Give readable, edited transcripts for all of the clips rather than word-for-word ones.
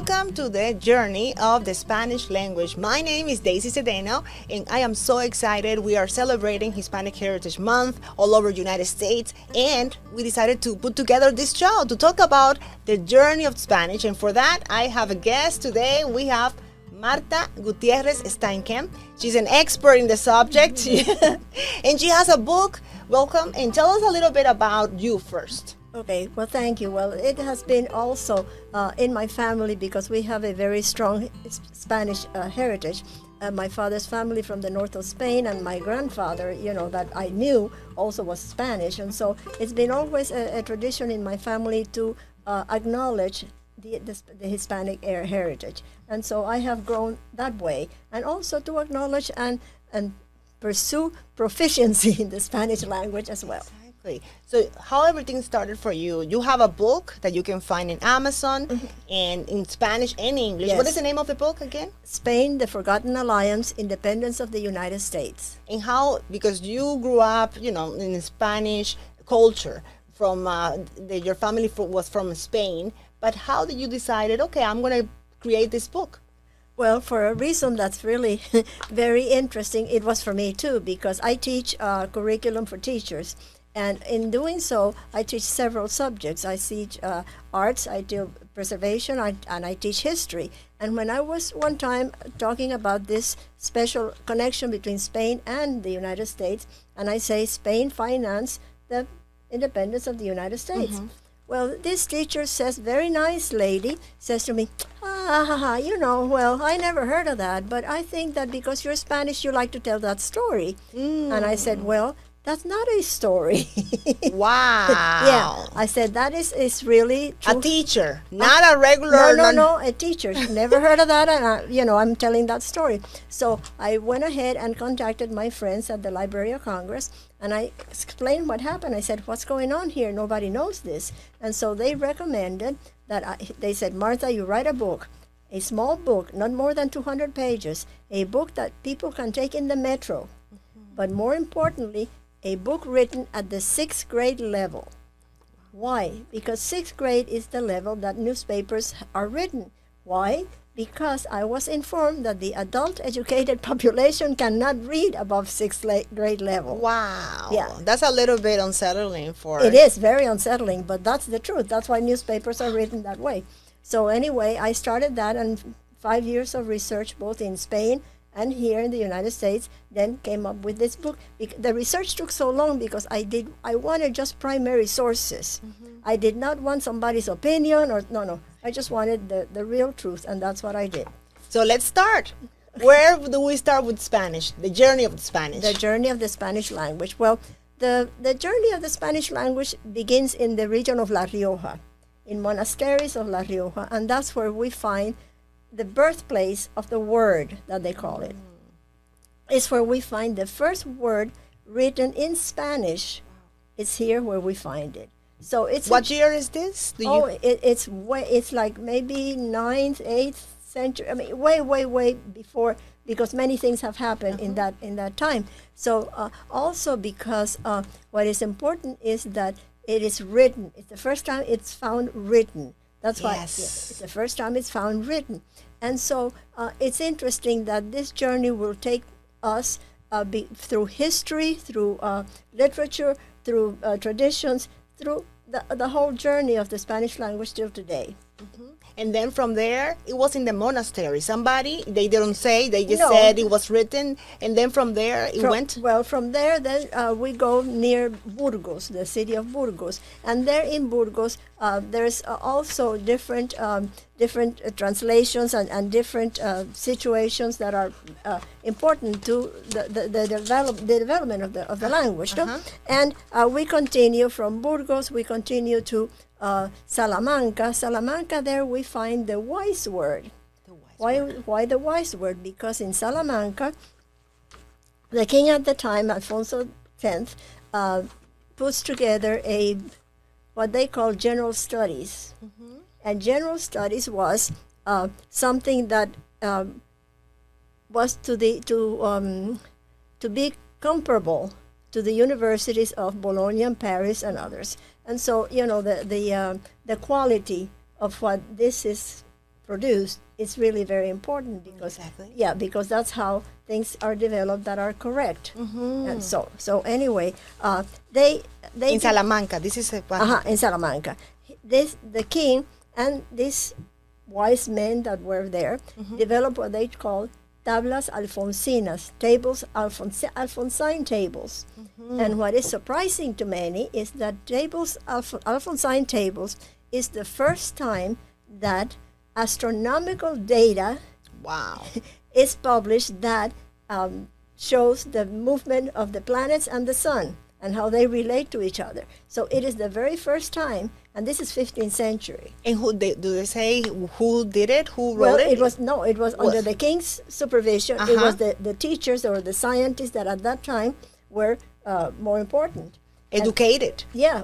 Welcome to the journey of the Spanish language. My name is Daisy Cedeno, and I am so excited. We are celebrating Hispanic Heritage Month all over the United States, and we decided to put together this show to talk about the journey of Spanish. And for that, I have a guest today. We have Marta Gutiérrez-Steinkamp. She's an expert in the subject, and she has a book. Welcome, and tell us a little bit about you first. Okay, well, thank you. Well, it has been also in my family because we have a very strong Spanish heritage. My father's family from the north of Spain, and my grandfather, that I knew also was Spanish. And so it's been always a tradition in my family to acknowledge the Hispanic heritage. And so I have grown that way. And also to acknowledge and pursue proficiency in the Spanish language as well. Exactly. So how everything started for you? You have a book that you can find in Amazon and in Spanish and English. Yes. What is the name of the book again? Spain, the Forgotten Alliance, Independence of the United States. And how, because you grew up, in Spanish culture from, your family was from Spain, but how did you decide, okay, I'm going to create this book? Well, for a reason that's really very interesting, it was for me too, because I teach curriculum for teachers. And in doing so, I teach several subjects. I teach arts, I do preservation, and I teach history. And when I was one time talking about this special connection between Spain and the United States, and I say Spain financed the independence of the United States. Mm-hmm. Well, this teacher says, very nice lady, says to me, well, I never heard of that, but I think that because you're Spanish, you like to tell that story. And I said, well, that's not a story. Wow. Yeah, I said that is really true. A teacher, not a regular. No, a teacher. Never heard of that, and I'm telling that story. So I went ahead and contacted my friends at the Library of Congress, and I explained what happened. I said, what's going on here? Nobody knows this. And so they recommended that they said, Martha, you write a book, a small book, not more than 200 pages, a book that people can take in the metro, but more importantly, a book written at the 6th grade level. Why? Because 6th grade is the level that newspapers are written. Why? Because I was informed that the adult educated population cannot read above 6th grade level. Wow. Yeah. That's a little bit unsettling for... It is very unsettling, but that's the truth. That's why newspapers are written that way. So anyway, I started that, and 5 years of research both in Spain and here in the United States, then came up with this book. The research took so long because I wanted just primary sources. Mm-hmm. I did not want somebody's opinion no. I just wanted the real truth, and that's what I did. So let's start. Where do we start with Spanish? The journey of the Spanish. The journey of the Spanish language. Well, the journey of the Spanish language begins in the region of La Rioja, in monasteries of La Rioja, and that's where we find the birthplace of the word, that they call it. It's where we find the first word written in Spanish. It's here where we find it. So it's what year is this? It's like maybe 9th, 8th century. I mean, way before, because many things have happened in that time. So also because what is important is that it is written. It's the first time it's found written. That's why it's the first time it's found written. And so it's interesting that this journey will take us through history, through literature, through traditions, through the whole journey of the Spanish language till today. Mm-hmm. And then from there, it was in the monastery. They didn't say, they just said it was written. And then from there, it went? Well, from there, then we go near Burgos, the city of Burgos. And there in Burgos, there's also different translations and different situations that are important to the development of the language. No? And we continue from Burgos, we continue to Salamanca. Salamanca, there we find the wise word. Why the wise word? Because in Salamanca, the king at the time, Alfonso X, puts together what they call general studies. Mm-hmm. And general studies was something that was to be comparable to the universities of Bologna and Paris and others. And so, the quality of what this is produced, it's really very important because Exactly. yeah, because that's how things are developed that are correct. And so anyway, they In Salamanca, this is what happened. in Salamanca, the king and these wise men that were there developed what they call tablas alfonsinas, tables, Alphonsine tables. And what is surprising to many is that Alphonsine tables is the first time that astronomical data Wow. is published that shows the movement of the planets and the sun and how they relate to each other. So it is the very first time, and this is 15th century. And do they say who did it? Who wrote Well, it? it was under the king's supervision. It was the teachers or the scientists that at that time were more important. Educated. Yeah,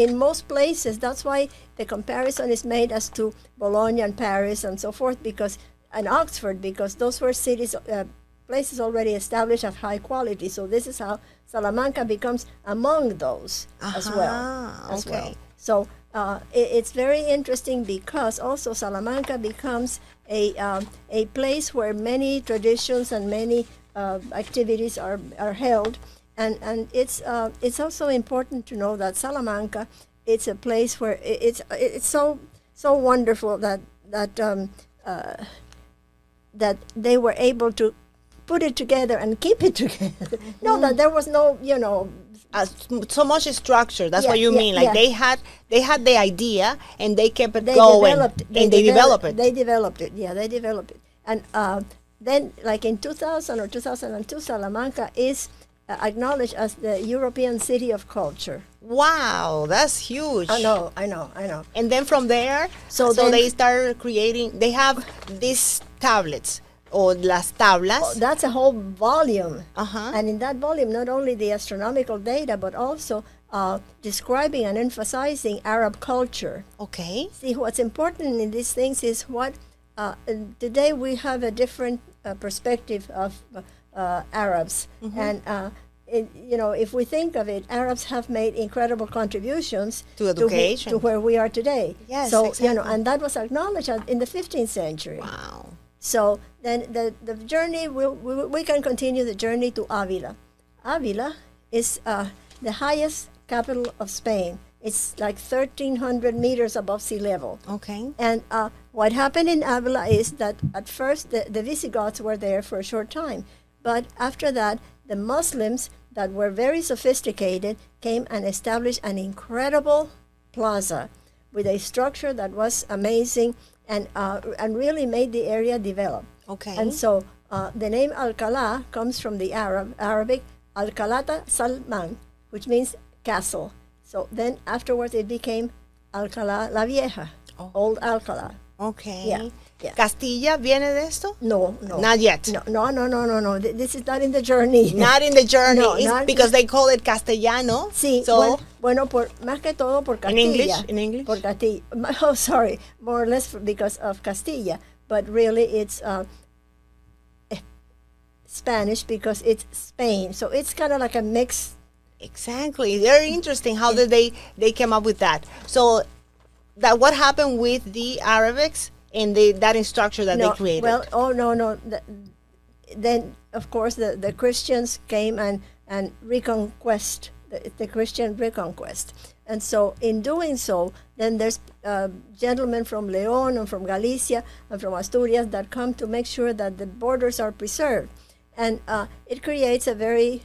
in most places, that's why the comparison is made as to Bologna and Paris and so forth, and Oxford, because those were cities, places already established of high quality. So this is how Salamanca becomes among those as well. So it's very interesting because also Salamanca becomes a place where many traditions and many activities are held. And it's also important to know that Salamanca, it's a place where it's so wonderful that they were able to put it together and keep it together. No, that there was no, So much structure. That's what you mean. Like they had the idea and they kept it they going. developed it. They developed it. They developed it. Yeah, they developed it. And then, like in 2000 or 2002, Salamanca is acknowledged as the European City of Culture. Wow, that's huge. I know. And then from there, so then- they started creating. They have these tablets or las tablas. That's a whole volume. Uh-huh. And in that volume, not only the astronomical data, but also describing and emphasizing Arab culture. Okay. See, what's important in these things is what today we have a different perspective of Arabs. And, if we think of it, Arabs have made incredible contributions To education. to where we are today. Yes, so, exactly. and that was acknowledged in the 15th century. Wow. So then the journey, we can continue the journey to Avila. Avila is the highest capital of Spain. It's like 1,300 meters above sea level. Okay. And what happened in Avila is that at first the Visigoths were there for a short time. But after that, the Muslims that were very sophisticated came and established an incredible plaza with a structure that was amazing and really made the area develop. Okay. And so the name Alcalá comes from the Arabic Alcalata Salman, which means castle. So then afterwards it became Alcalá la Vieja, Old Alcalá. Okay. Yeah. ¿Castilla viene de esto? No. Not yet. No. This is not in the journey. Not in the journey. No, It's not- because they call it castellano. Sí, So, bueno, más que todo por Castilla. In English? Por Castilla. Oh, sorry. More or less because of Castilla. But really it's Spanish because it's Spain. So it's kind of like a mix. exactly. Very interesting. How did they came up with that? So, that what happened with the Arabics and that structure that they created? Well, no. Then, of course, the Christians came and reconquest, the Christian reconquest. And so in doing so, then there's gentlemen from León and from Galicia and from Asturias that come to make sure that the borders are preserved. And it creates a very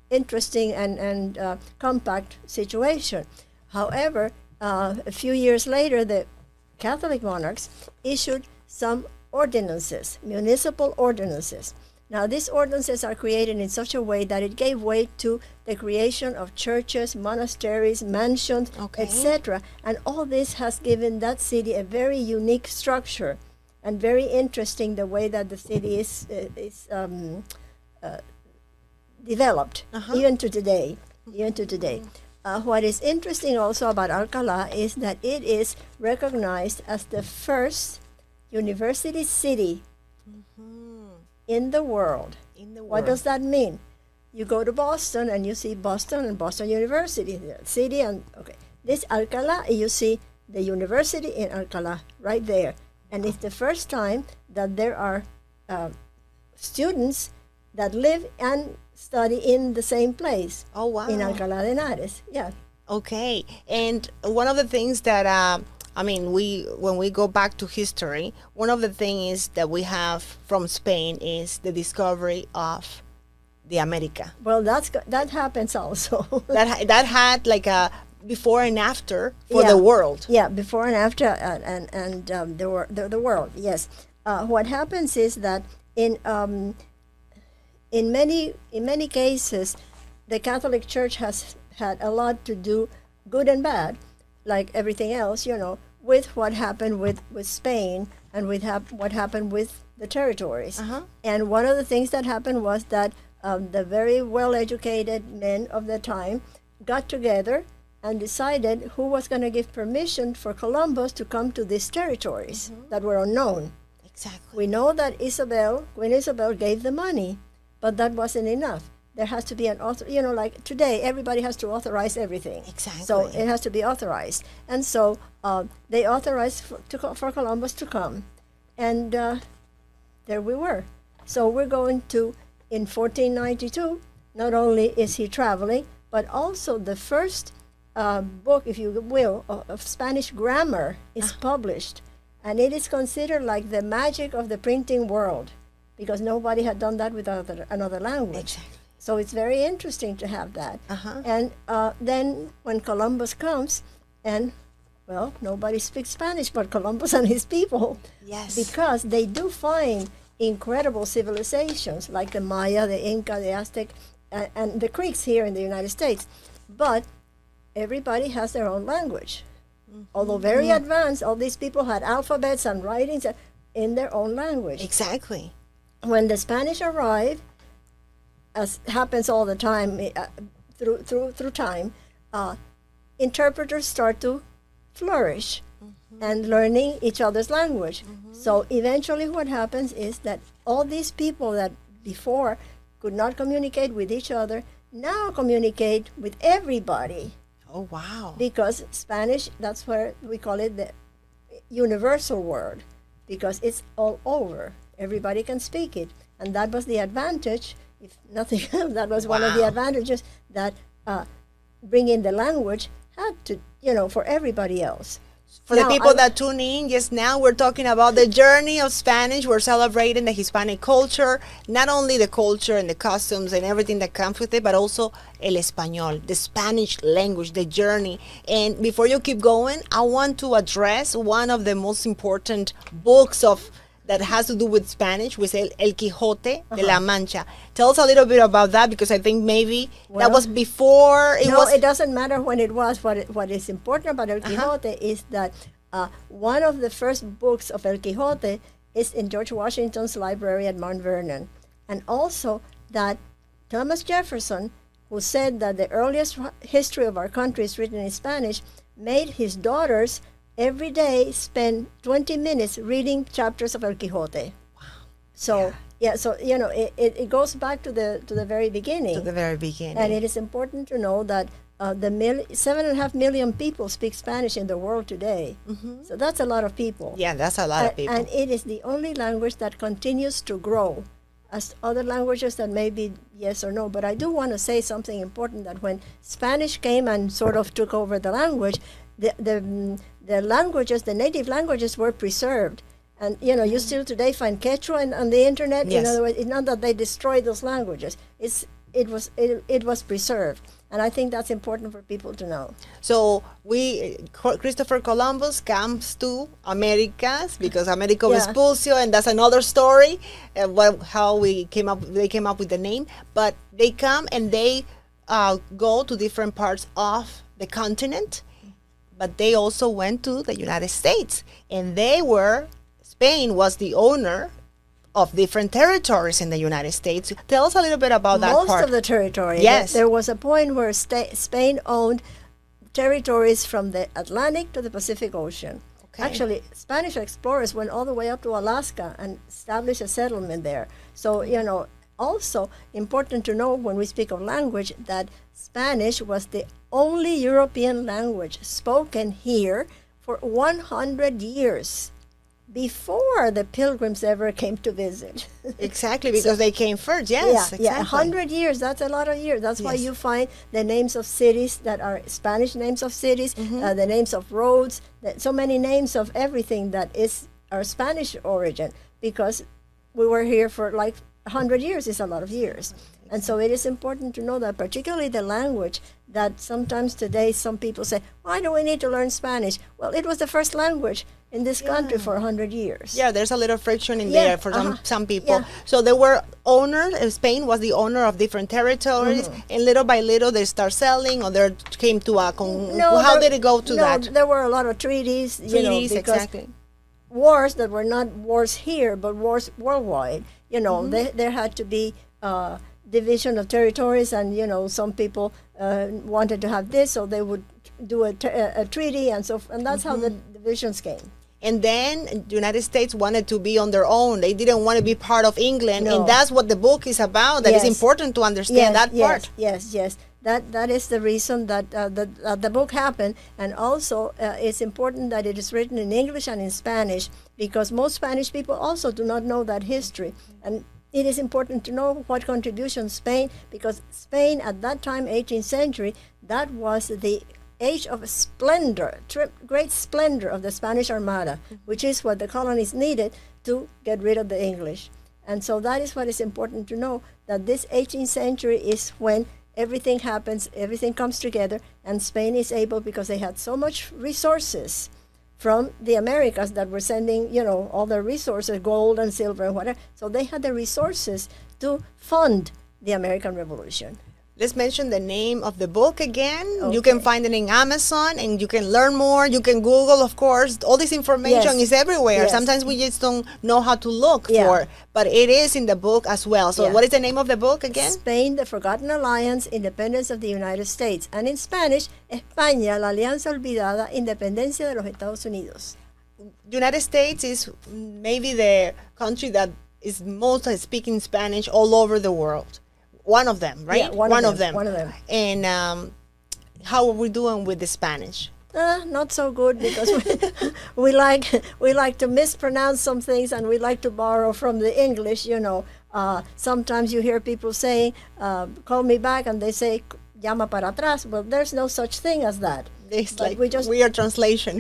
interesting and compact situation. However, a few years later, the Catholic monarchs issued some ordinances, municipal ordinances. Now, these ordinances are created in such a way that it gave way to the creation of churches, monasteries, mansions, Okay. etc. And all this has given that city a very unique structure and very interesting the way that the city is developed, even to today. What is interesting also about Alcalá is that it is recognized as the first university city in the world. What does that mean? You go to Boston and you see Boston and Boston University, the city, and okay. This Alcalá, you see the university in Alcalá, right there. And it's the first time that there are students that live and study in the same place. Oh, wow. In Alcalá de Henares, yeah. Okay, and one of the things that I mean, when we go back to history, one of the things that we have from Spain is the discovery of the America. Well, that happens also. that had like a before and after for Yeah. the world. Yeah, before and after, and the world. Yes, what happens is that in many cases, the Catholic Church has had a lot to do, good and bad, like everything else, with what happened with Spain and with what happened with the territories. Uh-huh. And one of the things that happened was that the very well-educated men of the time got together and decided who was going to give permission for Columbus to come to these territories that were unknown. Exactly. We know that Queen Isabel gave the money, but that wasn't enough. There has to be an author, like today, everybody has to authorize everything. Exactly. So it has to be authorized. And so they authorized for Columbus to come. And there we were. So we're going to, in 1492, not only is he traveling, but also the first book, if you will, of Spanish grammar is published. And it is considered like the magic of the printing world, because nobody had done that with another language. Exactly. So it's very interesting to have that. Uh-huh. And then when Columbus comes, and, well, nobody speaks Spanish but Columbus and his people. Yes. Because they do find incredible civilizations like the Maya, the Inca, the Aztec, and the Greeks here in the United States. But everybody has their own language. Although very advanced, all these people had alphabets and writings in their own language. Exactly. When the Spanish arrived, as happens all the time through time, interpreters start to flourish and learning each other's language. So eventually what happens is that all these people that before could not communicate with each other now communicate with everybody. Oh, wow. Because Spanish, that's where we call it the universal word, because it's all over. Everybody can speak it. And that was the advantage, if nothing else, that was one of the Wow. advantages that bringing the language had to, for everybody else. For the people that tune in, just now we're talking about the journey of Spanish. We're celebrating the Hispanic culture, not only the culture and the customs and everything that comes with it, but also el español, the Spanish language, the journey. And before you keep going, I want to address one of the most important books that has to do with Spanish, with El Quijote de la Mancha. Tell us a little bit about that, because I think maybe that was before it was. It doesn't matter when it was. What is important about El Quijote is that one of the first books of El Quijote is in George Washington's library at Mount Vernon. And also that Thomas Jefferson, who said that the earliest history of our country is written in Spanish, made his daughters every day spend 20 minutes reading chapters of El Quijote. Wow. So, so it goes back to the very beginning. To the very beginning. And it is important to know that 7.5 million people speak Spanish in the world today. So that's a lot of people. Yeah, that's a lot of people. And it is the only language that continues to grow, as other languages that may be yes or no. But I do want to say something important, that when Spanish came and sort of took over the language, the languages, the native languages, were preserved. And, you still today find Quechua on the internet. Yes. In other words, it's not that they destroyed those languages. It was preserved. And I think that's important for people to know. So Christopher Columbus comes to Americas because Americo Vespucio, and that's another story. How they came up with the name. But they come and they go to different parts of the continent. But they also went to the United States, and Spain was the owner of different territories in the United States. Tell us a little bit about that part. Most of the territory. Yes. There was a point where Spain owned territories from the Atlantic to the Pacific Ocean. Okay. Actually, Spanish explorers went all the way up to Alaska and established a settlement there. So, also important to know when we speak of language that Spanish was the only European language spoken here for 100 years before the pilgrims ever came to visit. Exactly, because they came first. Yes, Yeah, exactly. 100 years, that's a lot of years. That's why Yes. you find the names of cities that are Spanish names of cities, Mm-hmm. the names of roads, so many names of everything that is our Spanish origin, because we were here for like 100 years is a lot of years. And so it is important to know that, particularly the language, that sometimes today some people say, why do we need to learn Spanish? Well, it was the first language in this country for 100 years. Yeah, there's a little friction in Yeah, there for some people. yeah. So they were owners. Spain was the owner of different territories, and little by little they start selling, or they came to a. How did it go to no, that? there were a lot of treaties, you know, Treaties, because exactly. wars that were not wars here, but wars worldwide. You know, there had to be division of territories, and you know, some people wanted to have this, so they would do a treaty, and so and that's how the divisions came. And then the United States wanted to be on their own. They didn't want to be part of England, No. and that's what the book is about. That is Yes. important to understand that part. Yes. That is the reason that the book happened, and also it's important that it is written in English and in Spanish, because most Spanish people also do not know that history, and it is important to know what contribution Spain, because Spain at that time, 18th century, that was the age of splendor, great splendor of the Spanish Armada, which is what the colonies needed to get rid of the English. And so that is what is important to know, that this 18th century is when everything happens, everything comes together, and Spain is able, because they had so much resources from the Americas that were sending, you know, all their resources, gold and silver and whatever. So they had the resources to fund the American Revolution. Let's mention the name of the book again. Okay. You can find it in Amazon, and you can learn more. You can Google, of course. All this information Yes. is everywhere. Yes. Sometimes we just don't know how to look Yeah. for, but it is in the book as well. So Yeah. what is the name of the book again? Spain, the Forgotten Alliance, Independence of the United States. And in Spanish, España, la Alianza Olvidada, Independencia de los Estados Unidos. United States is maybe the country that is most speaking Spanish all over the world. One of them, right? Yeah, one of them. And how are we doing with the Spanish? Not so good, because we like to mispronounce some things, and we like to borrow from the English. You know, sometimes you hear people saying, "Call me back," and they say, "Llama para atrás." Well, there's no such thing as that. It's But like we just weird translation.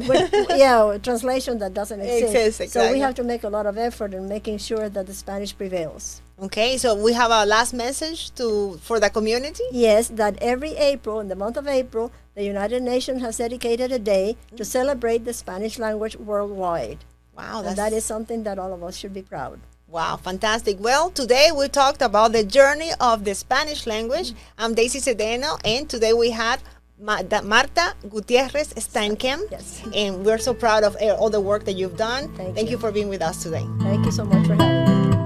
yeah, a translation that doesn't exist. Exists, So exactly. we have to make a lot of effort in making sure that the Spanish prevails. Okay, so we have a last message for the community. Yes, that every April, in the month of April, the United Nations has dedicated a day to celebrate the Spanish language worldwide. Wow, And that is something that all of us should be proud. wow, fantastic. Well, today we talked about the journey of the Spanish language. I'm Daisy Cedeno, and today we had Marta Gutiérrez-Steinkamp. Yes. And we're so proud of all the work that you've done. Thank Thank you. you for being with us today. Thank you so much for having me.